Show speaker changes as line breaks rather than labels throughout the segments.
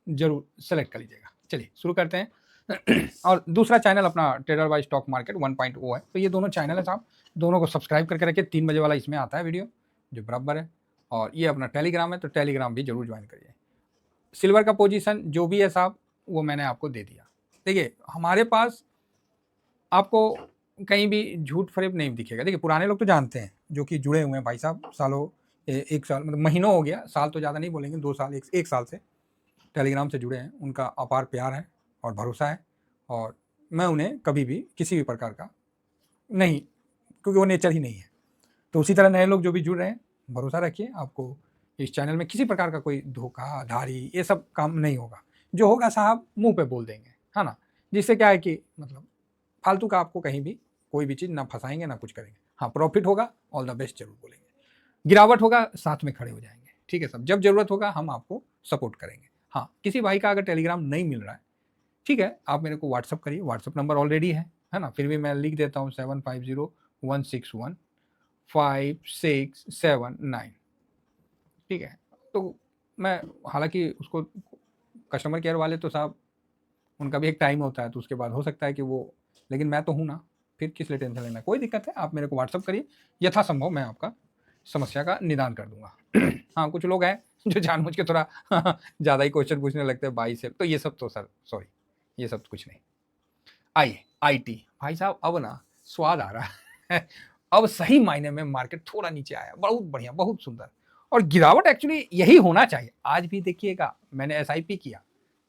जरूर सेलेक्ट कर लीजिएगा। चलिए शुरू करते हैं। और दूसरा चैनल अपना ट्रेडर बाय स्टॉक मार्केट 1.0 है, तो ये दोनों चैनल है साहब, दोनों को सब्सक्राइब करके रखिए। 3 बजे वाला इसमें आता है वीडियो जो बराबर है, और ये अपना टेलीग्राम है, तो टेलीग्राम भी जरूर ज्वाइन करिए। सिल्वर का पोजीशन जो भी है साहब वो मैंने आपको दे दिया। देखिए हमारे पास आपको कहीं भी झूठ फरेब नहीं दिखेगा। देखिए पुराने लोग तो जानते हैं, जो कि जुड़े हुए हैं भाई साहब सालों, 1 साल मतलब महीनों हो गया, साल तो ज़्यादा नहीं बोलेंगे, 2 साल, 1 साल से टेलीग्राम से जुड़े हैं, उनका अपार प्यार है और भरोसा है, और मैं उन्हें कभी भी किसी भी प्रकार का नहीं, क्योंकि वो नेचर ही नहीं है। तो उसी तरह नए लोग जो भी जुड़ रहे हैं, भरोसा रखिए, आपको इस चैनल में किसी प्रकार का कोई धोखाधड़ी ये सब काम नहीं होगा। जो होगा साहब मुंह पे बोल देंगे, है ना, जिससे क्या है कि मतलब फालतू का आपको कहीं भी कोई भी चीज़ ना फंसाएंगे ना कुछ करेंगे। हाँ प्रॉफिट होगा, ऑल द बेस्ट जरूर बोलेंगे, गिरावट होगा साथ में खड़े हो जाएंगे, ठीक है सब, जब जरूरत होगा हम आपको सपोर्ट करेंगे। हाँ किसी भाई का अगर टेलीग्राम नहीं मिल रहा है, ठीक है, आप मेरे को व्हाट्सअप करिए, व्हाट्सअप नंबर ऑलरेडी है ना, फिर भी मैं लिख देता हूँ 7501615679, ठीक है। तो मैं हालांकि उसको कस्टमर केयर वाले तो साहब उनका भी एक टाइम होता है, तो उसके बाद हो सकता है कि वो, लेकिन मैं तो हूँ ना, फिर किस लिए टेंशन लेना, कोई दिक्कत है, आप मेरे को व्हाट्सअप करिए, यथासंभव मैं आपका समस्या का निदान कर दूंगा। हाँ कुछ लोग हैं जो जानबूझ के थोड़ा ज़्यादा ही क्वेश्चन पूछने लगते हैं भाई से, तो ये सब तो सर सॉरी, ये सब कुछ नहीं। आइए आईटी भाई साहब, अब ना स्वाद आ रहा है। अब सही मायने में मार्केट थोड़ा नीचे आया, बहुत बढ़िया, बहुत सुंदर, और गिरावट एक्चुअली यही होना चाहिए। आज भी देखिएगा मैंने एसआईपी किया,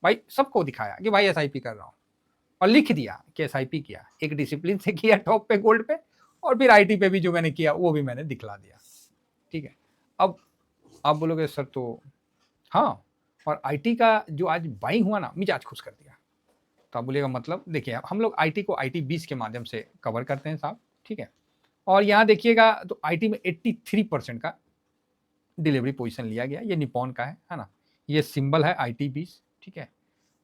भाई सबको दिखाया कि भाई एसआईपी कर रहा हूँ, और लिख दिया कि एसआईपी किया, एक डिसिप्लिन से किया टॉप पे गोल्ड पे, और फिर आईटी पे भी जो मैंने किया वो भी मैंने दिखला दिया, ठीक है। अब आप बोलोगे सर तो हाँ, और आईटी का जो आज बाइंग हुआ ना, मिजाज खुश कर दिया। तो आप बोलिएगा मतलब, देखिए हम लोग आईटी को आईटी 20 के माध्यम से कवर करते हैं साहब, ठीक है। और यहाँ देखिएगा तो आईटी में 83% का डिलीवरी पोजीशन लिया गया, ये निपॉन का है ना, ये सिंबल है आईटी 20, ठीक है।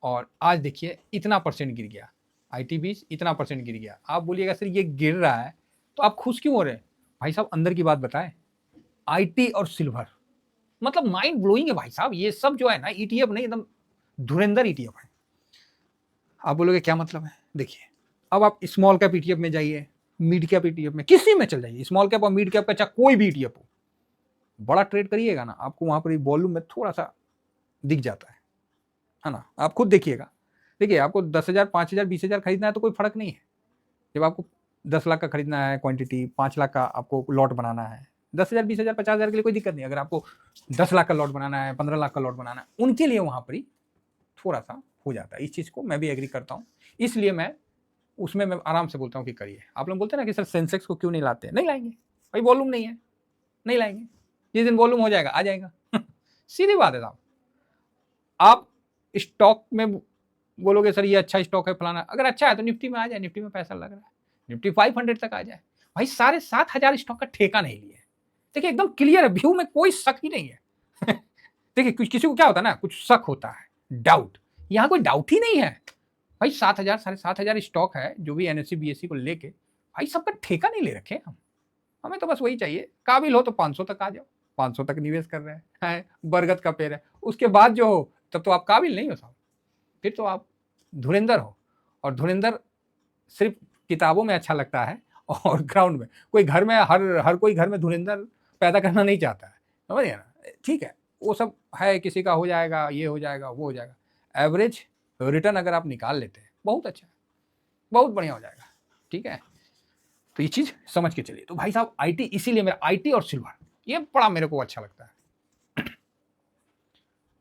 और आज देखिए इतना परसेंट गिर गया, आईटी 20 इतना परसेंट गिर गया। आप बोलिएगा सर ये गिर रहा है तो आप खुश क्यों हो रहे हैं? भाई साहब अंदर की बात बताएं, आईटी और सिल्वर मतलब माइंड ब्लोइंग है भाई साहब, ये सब जो है ना ईटीएफ नहीं, एकदम धुरंधर ईटीएफ है। आप बोलोगे क्या मतलब है? देखिए अब आप स्मॉल कैप ईटीएफ में जाइए, मिड कैप ईटीएफ में, किसी में चल जाइए, स्मॉल कैप और मिड कैप का चाहे कोई भी ईटीएफ हो, बड़ा ट्रेड करिएगा ना, आपको वहां पर वॉल्यूम में थोड़ा सा दिख जाता है ना, आप खुद देखिएगा। देखिए आपको 10,000 5,000 20,000 खरीदना है तो कोई फर्क नहीं है। जब आपको 10 लाख का खरीदना है क्वांटिटी, 5 लाख का आपको लॉट बनाना है, 10,000 20,000 50,000 के लिए कोई दिक्कत नहीं। अगर आपको 10 लाख का लॉट बनाना है, 15 लाख का लॉट बनाना है, उनके लिए वहां पर थोड़ा सा हो जाता है। इस चीज को मैं भी एग्री करता हूँ, इसलिए मैं उसमें मैं आराम से बोलता हूँ कि करिए। आप लोग बोलते हैं ना कि सर सेंसेक्स को क्यों नहीं लाते, नहीं लाएंगे भाई, वॉल्यूम नहीं है, नहीं लाएंगे, जिस दिन वॉल्यूम हो जाएगा आ जाएगा। सीधी बात है साहब। आप स्टॉक में बोलोगे सर ये अच्छा स्टॉक है फलाना, अगर अच्छा है तो निफ्टी में आ जाए, निफ्टी में पैसा लग रहा है, निफ्टी 500 तक आ जाए भाई, 7,500 स्टॉक का ठेका नहीं लिए। देखिए एकदम क्लियर है, व्यू में कोई शक ही नहीं है। देखिए किसी को क्या होता है ना, कुछ शक होता है, डाउट, यहाँ कोई डाउट ही नहीं है भाई। 7,000 7,500 स्टॉक है जो भी एनएससी बीएससी को लेके, भाई सबका ठेका नहीं ले रखे हम। हमें तो बस वही चाहिए, काबिल हो तो 500 तक आ जाओ, 500 तक निवेश कर रहे हैं, बरगद का पेड़ है, उसके बाद जो हो तब तो आप काबिल नहीं हो साहब, फिर तो आप धुरंधर हो। और धुरंधर सिर्फ किताबों में अच्छा लगता है, और ग्राउंड में कोई घर में हर कोई घर में धुरंधर पैदा करना नहीं चाहता है, समझिए ना। ठीक है वो सब है, किसी का हो जाएगा, ये हो जाएगा, वो हो जाएगा, एवरेज रिटर्न अगर आप निकाल लेते हैं बहुत अच्छा है, बहुत बढ़िया हो जाएगा, ठीक है। तो ये चीज समझ के चलिए। तो भाई साहब आईटी, इसीलिए मेरा आईटी और सिल्वर ये बड़ा मेरे को अच्छा लगता है।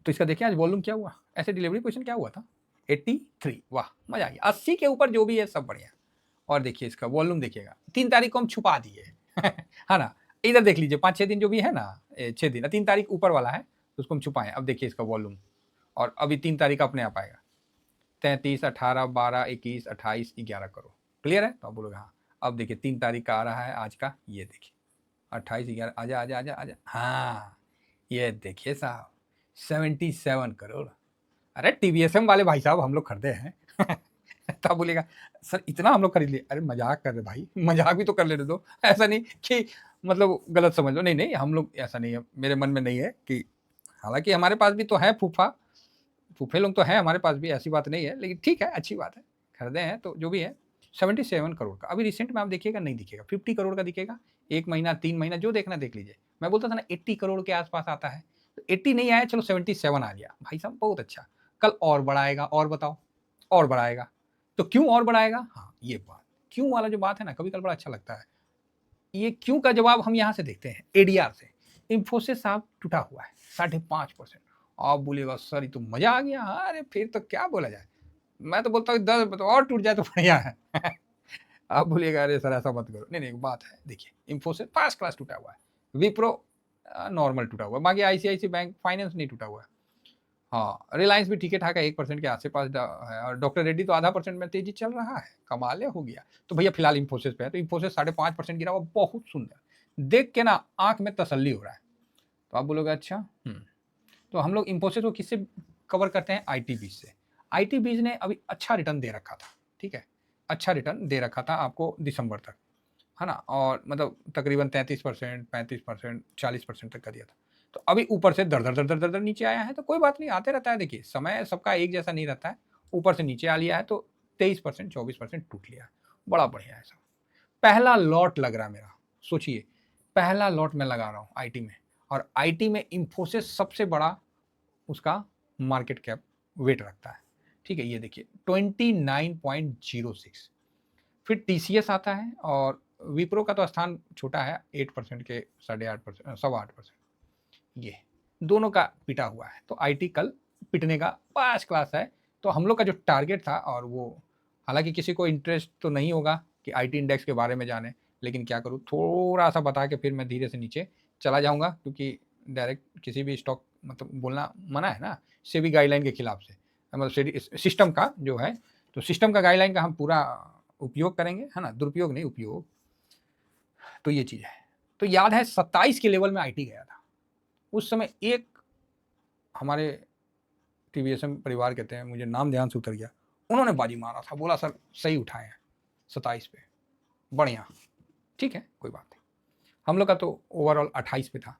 तो इसका देखिए आज वॉल्यूम क्या हुआ, ऐसे डिलीवरी पोजीशन क्या हुआ था 83, वाह मजा आ गया। 80 के ऊपर जो भी है सब बढ़िया। और देखिए इसका वॉल्यूम देखिएगा, 3 तारीख को हम छुपा दिए है ना, इधर देख लीजिए 5-6 दिन जो भी है ना, 6 दिन, 3 तारीख ऊपर वाला है तो उसको हम छुपाएं। अब देखिए इसका वॉल्यूम, और अभी 3 तारीख अपने आप आएगा, 33, 18, 12, 21, 28, 11 करोड़। क्लियर है? तो आप बोलोगे हाँ। अब देखिए 3 तारीख का आ रहा है आज का, ये देखिए 28, 11, आजा आजा आजा आजा, हाँ ये देखिए साहब 77 करोड़। अरे टीवीएसएम वाले भाई साहब हम लोग खरीदे हैं। तब बोलेगा सर इतना हम लोग खरीद लिए, अरे मजाक कर रहे भाई, मजाक भी तो कर लेने दो, ऐसा नहीं कि मतलब गलत समझ लो, नहीं नहीं हम लोग ऐसा नहीं है, मेरे मन में नहीं है कि, हालांकि हमारे पास भी तो है फूफा, फूफे लोग तो हैं हमारे पास भी, ऐसी बात नहीं है, लेकिन ठीक है, अच्छी बात है, खरीदे हैं तो जो भी है। 77 करोड़ का अभी रिसेंट में आप देखिएगा, नहीं दिखेगा, 50 करोड़ का दिखेगा, 1 महीना 3 महीना जो देखना देख लीजिए। मैं बोलता था ना 80 करोड़ के आसपास आता है, तो 80 नहीं आया, चलो 77 आ गया, भाई साहब बहुत अच्छा। कल और बढ़ाएगा, और बताओ, और बढ़ाएगा, तो क्यों और बढ़ाएगा? हाँ, ये बात क्यों वाला जो बात है ना, कभी कल बड़ा अच्छा लगता है। ये क्यों का जवाब हम यहाँ से देखते हैं, एडीआर से। इंफोसिस साहब टूटा हुआ है 5.5%। आप बोलिएगा सर ये तो मजा आ गया, अरे फिर तो क्या बोला जाए, मैं तो बोलता हूँ 10 और टूट जाए तो बढ़िया है। आप बोलिएगा अरे सर ऐसा मत करो, नहीं नहीं, बात है, देखिए इंफोसिस फर्स्ट क्लास टूटा हुआ है, विप्रो नॉर्मल टूटा हुआ है, बाकी आईसीआईसी बैंक फाइनेंस नहीं टूटा हुआ है। हाँ, रिलायंस भी ठीक है ठाक है, 1% के आस पास है, और डॉक्टर रेड्डी तो आधा % में तेजी चल रहा है, कमाल हो गया। तो भैया फिलहाल इंफोसिस पे है, तो इंफोसिस 5.5% गिरा हुआ, बहुत सुंदर देख के ना आंख में तसल्ली हो रहा है। तो आप बोलोगे अच्छा, तो हम लोग इंफोसिस को किससे कवर करते हैं, आईटी बीज से। आईटी बीज ने अभी अच्छा रिटर्न दे रखा था, ठीक है, अच्छा रिटर्न दे रखा था आपको दिसंबर तक, है ना, और मतलब तकरीबन 33%, 35%, 40% तक का दिया था। तो अभी ऊपर से दर दर दर दर दर दर नीचे आया है, तो कोई बात नहीं, आते रहता है, देखिए समय सबका एक जैसा नहीं रहता है, ऊपर से नीचे आ लिया है तो 23%, 24% टूट लिया है, बड़ा बढ़िया है सब। पहला लॉट लग रहा है मेरा, सोचिए, पहला लॉट मैं लगा रहा हूँ आईटी में, और आईटी में इंफोसिस सबसे बड़ा उसका मार्केट कैप वेट रखता है, ठीक है, ये देखिए 29.06। फिर टीसीएस आता है, और विप्रो का तो स्थान छोटा है, 8% के 8.5%, 8.25%, ये दोनों का पिटा हुआ है। तो आईटी कल पिटने का फर्स्ट क्लास है। तो हम लोग का जो टारगेट था, और वो हालांकि किसी को इंटरेस्ट तो नहीं होगा कि आईटी इंडेक्स के बारे में जाने, लेकिन क्या करूँ, थोड़ा सा बता के फिर मैं धीरे से नीचे चला जाऊंगा, क्योंकि डायरेक्ट किसी भी स्टॉक मतलब बोलना मना है ना, सेबी गाइडलाइन के खिलाफ से, मतलब सिस्टम का जो है, तो सिस्टम का गाइडलाइन का हम पूरा उपयोग करेंगे, है ना, दुरुपयोग नहीं, उपयोग। तो ये चीज़ है। तो याद है 27 के लेवल में आईटी गया था, उस समय एक हमारे टीवीएसएम परिवार कहते हैं, मुझे नाम ध्यान से उतर गया, उन्होंने बाजी मारा था, बोला सर सही उठाए हैं 27 पे, बढ़िया, ठीक है, कोई बात नहीं। हम लोग का तो ओवरऑल 28 पे था,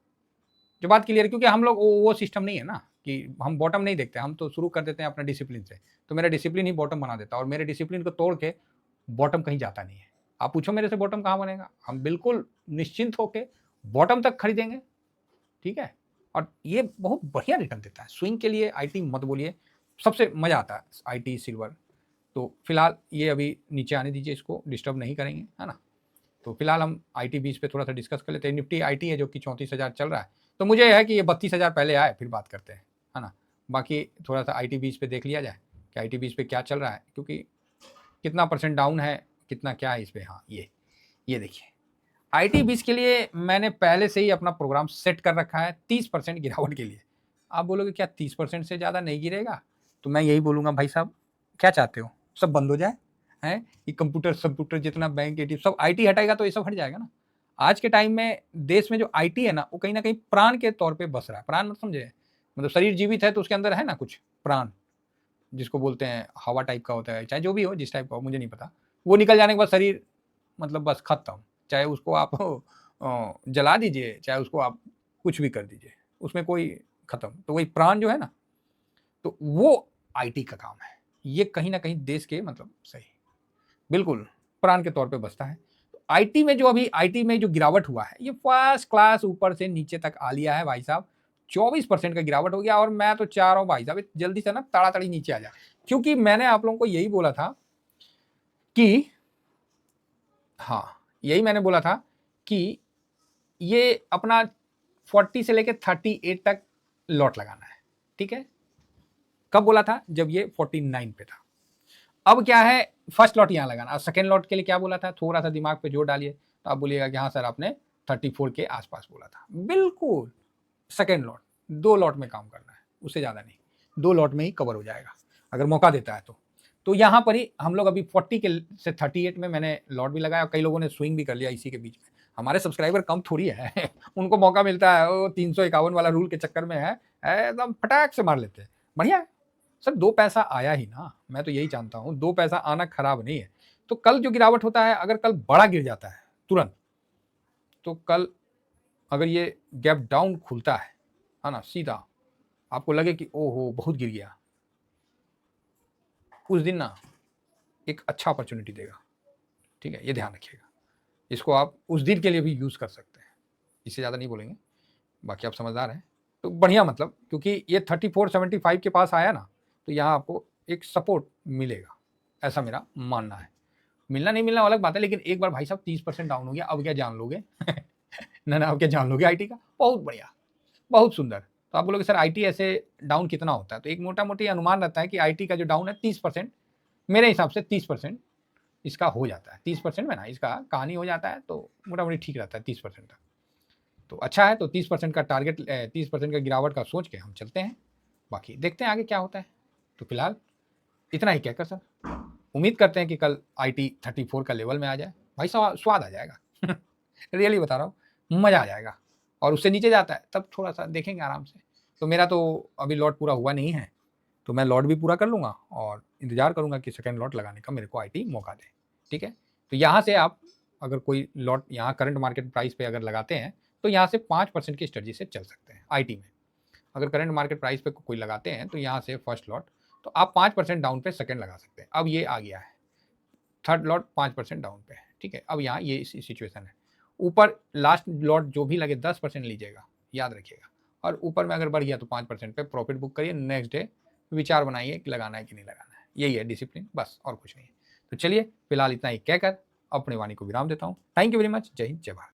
जो बात क्लियर, क्योंकि हम लोग वो सिस्टम नहीं है ना कि हम बॉटम नहीं देखते, हम तो शुरू कर देते हैं अपने डिसिप्लिन से, तो मेरा डिसिप्लिन ही बॉटम बना देता है, और मेरे डिसिप्लिन को तोड़ के बॉटम कहीं जाता नहीं है। आप पूछो मेरे से बॉटम कहाँ बनेगा, हम बिल्कुल निश्चिंत होके बॉटम तक खरीदेंगे, ठीक है, और ये बहुत बढ़िया रिटर्न देता है। स्विंग के लिए आईटी मत बोलिए, सबसे मजा आता है आईटी सिल्वर। तो फिलहाल ये अभी नीचे आने दीजिए, इसको डिस्टर्ब नहीं करेंगे, है ना। तो फिलहाल हम आईटी बीस पे थोड़ा सा डिस्कस कर लेते हैं। निफ्टी आईटी है जो कि 34,000 चल रहा है, तो मुझे है कि ये 32,000 पहले आए फिर बात करते हैं, है ना। बाकी थोड़ा सा आईटी बीस पे देख लिया जाए कि आईटी बीस पे क्या चल रहा है, क्योंकि कितना % डाउन है, कितना क्या है इस पर। हाँ, ये देखिए आईटी बीस के लिए मैंने पहले से ही अपना प्रोग्राम सेट कर रखा है 30% गिरावट के लिए। आप बोलोगे क्या 30% से ज़्यादा नहीं गिरेगा, तो मैं यही बोलूँगा भाई साहब क्या चाहते हो, सब बंद हो जाए, हैं ये कंप्यूटर जितना बैंक एटीएम सब आईटी हटाएगा तो ये सब हट जाएगा ना। आज के टाइम में देश में जो आईटी है ना, वो कहीं ना कहीं प्राण के तौर पे बस रहा है। प्राण मत समझे, मतलब शरीर जीवित है तो उसके अंदर है ना कुछ प्राण, जिसको बोलते हैं हवा टाइप का होता है, चाहे जो भी हो, जिस टाइप का हो मुझे नहीं पता, वो निकल जाने के बाद शरीर मतलब बस खत्म। चाहे उसको आप जला दीजिए, चाहे उसको आप कुछ भी कर दीजिए, उसमें कोई खत्म। तो वही प्राण जो है ना, तो वो आईटी का काम है। ये कहीं ना कहीं देश के मतलब सही बिल्कुल प्राण के तौर पे बसता है। तो आईटी में जो अभी आईटी में जो गिरावट हुआ है, ये फर्स्ट क्लास ऊपर से नीचे तक आ लिया है भाई साहब। 24% का गिरावट हो गया, और मैं तो चाह रहा हूँ भाई साहब जल्दी से ना तड़ातड़ी नीचे आ जाए, क्योंकि मैंने आप लोगों को यही बोला था कि, हाँ यही मैंने बोला था कि ये अपना 40 से लेकर 38 तक लॉट लगाना है, ठीक है। कब बोला था, जब ये 49 पे था। अब क्या है, फर्स्ट लॉट यहाँ लगाना, और सेकेंड लॉट के लिए क्या बोला था, थोड़ा सा दिमाग पे जोर डालिए, तो आप बोलिएगा कि हाँ सर आपने 34 के आसपास बोला था, बिल्कुल। सेकेंड लॉट 2 लॉट में काम करना है, उससे ज़्यादा नहीं, 2 लॉट में ही कवर हो जाएगा अगर मौका देता है तो यहाँ पर ही हम लोग अभी 40 के से 38 में मैंने लॉट भी लगाया, कई लोगों ने स्विंग भी कर लिया इसी के बीच में। हमारे सब्सक्राइबर कम थोड़ी है उनको मौका मिलता है, वो 351 वाला रूल के चक्कर में है एकदम फटाक से मार लेते हैं। बढ़िया है सर, 2 पैसा आया ही ना, मैं तो यही जानता हूँ, 2 पैसा आना खराब नहीं है। तो कल जो गिरावट होता है, अगर कल बड़ा गिर जाता है तुरंत, तो कल अगर ये गैप डाउन खुलता है ना, सीधा आपको लगे कि ओहो बहुत गिर गया, उस दिन ना एक अच्छा अपॉर्चुनिटी देगा, ठीक है, ये ध्यान रखिएगा। इसको आप उस दिन के लिए भी यूज़ कर सकते हैं, इससे ज़्यादा नहीं बोलेंगे, बाकी आप समझदार हैं। तो बढ़िया, मतलब क्योंकि ये 3475 के पास आया ना, तो यहाँ आपको एक सपोर्ट मिलेगा, ऐसा मेरा मानना है। मिलना नहीं मिलना अलग बात है, लेकिन एक बार भाई साहब 30% डाउन हो गया, अब क्या जान लोगे ना अब क्या जान लोगे आईटी का, बहुत बढ़िया, बहुत सुंदर। तो आप बोलोगे सर आईटी ऐसे डाउन कितना होता है, तो एक मोटा मोटी अनुमान रहता है कि आईटी का जो डाउन है 30%, मेरे हिसाब से 30% इसका हो जाता है, 30% में ना इसका कहानी हो जाता है, तो मोटा मोटी ठीक रहता है 30% तक। तो अच्छा है, तो 30% का टारगेट, 30% का गिरावट का सोच के हम चलते हैं, बाकी देखते हैं आगे क्या होता है। तो फिलहाल इतना ही कहकर सर उम्मीद करते हैं कि कल IT 34 का लेवल में आ जाए, भाई साहब स्वाद आ जाएगा रियली बता रहा हूँ, मज़ा आ जाएगा। और उससे नीचे जाता है तब थोड़ा सा देखेंगे आराम से। तो मेरा तो अभी लॉट पूरा हुआ नहीं है, तो मैं लॉट भी पूरा कर लूँगा और इंतज़ार करूँगा कि सेकंड लॉट लगाने का मेरे को IT मौका दे, ठीक है। तो यहाँ से आप अगर कोई लॉट यहाँ करंट मार्केट प्राइस पे अगर लगाते हैं, तो यहाँ से 5% की स्ट्रेटजी से चल सकते हैं IT में। अगर करंट मार्केट प्राइस पे कोई लगाते हैं, तो यहाँ से फर्स्ट लॉट तो आप 5% डाउन पे सेकंड लगा सकते हैं। अब ये आ गया है, थर्ड लॉट 5% डाउन पे है, ठीक है। अब यहाँ ये सिचुएशन है, ऊपर लास्ट लॉट जो भी लगे 10% लीजिएगा, याद रखिएगा। और ऊपर में अगर बढ़ गया तो 5% पे प्रॉफिट बुक करिए, नेक्स्ट डे विचार बनाइए कि लगाना है कि नहीं लगाना है। यही है डिसिप्लिन, बस और कुछ नहीं है। तो चलिए फिलहाल इतना ही कहकर अपने वाणी को विराम देता हूँ। Thank you very much. जय हिंद, जय भारत।